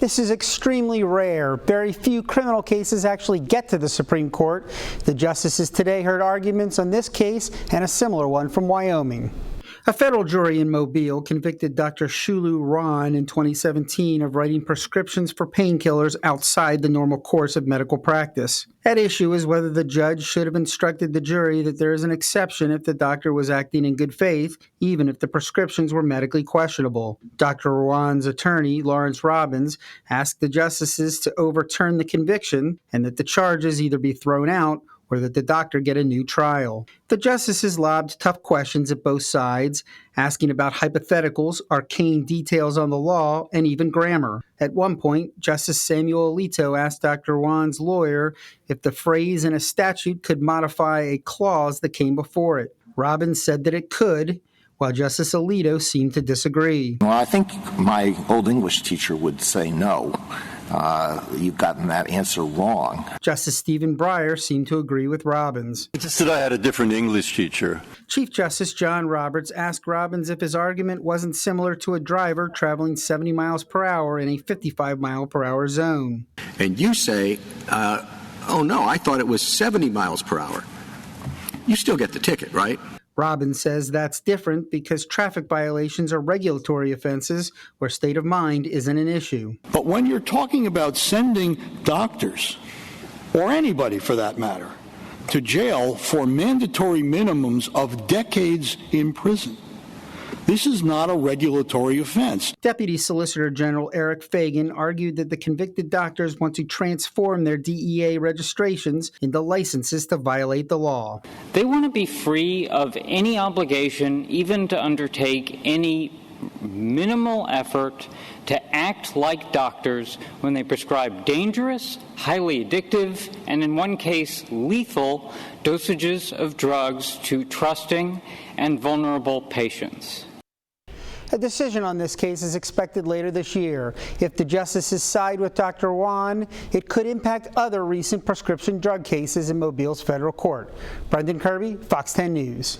This is extremely rare. Very few criminal cases actually get to the Supreme Court. The justices today heard arguments on this case and a similar one from Wyoming. A federal jury in Mobile convicted Dr. Shulu Ron in 2017 of writing prescriptions for painkillers outside the normal course of medical practice. At issue is whether the judge should have instructed the jury that there is an exception if the doctor was acting in good faith, even if the prescriptions were medically questionable. Dr. Ron's attorney, Lawrence Robbins, asked the justices to overturn the conviction and that the charges either be thrown out or that the doctor get a new trial. The justices lobbed tough questions at both sides, asking about hypotheticals, arcane details on the law, and even grammar. At one point, Justice Samuel Alito asked Dr. Juan's lawyer if the phrase in a statute could modify a clause that came before it. Robbins said that it could, while Justice Alito seemed to disagree. Well, I think my old English teacher would say no. You've gotten that answer wrong. Justice Stephen Breyer seemed to agree with Robbins. It's just that I had a different English teacher. Chief Justice John Roberts asked Robbins if his argument wasn't similar to a driver traveling 70 miles per hour in a 55 mile per hour zone. And you say, oh no, I thought it was 70 miles per hour. You still get the ticket, right? Robbins says that's different because traffic violations are regulatory offenses where state of mind isn't an issue. But when you're talking about sending doctors, or anybody for that matter, to jail for mandatory minimums of decades in prison, this is not a regulatory offense. Deputy Solicitor General Eric Fagan argued that the convicted doctors want to transform their DEA registrations into licenses to violate the law. They want to be free of any obligation, even to undertake any minimal effort to act like doctors when they prescribe dangerous, highly addictive, and in one case, lethal dosages of drugs to trusting and vulnerable patients. A decision on this case is expected later this year. If the justices side with Dr. Juan, it could impact other recent prescription drug cases in Mobile's federal court. Brendan Kirby, Fox 10 News.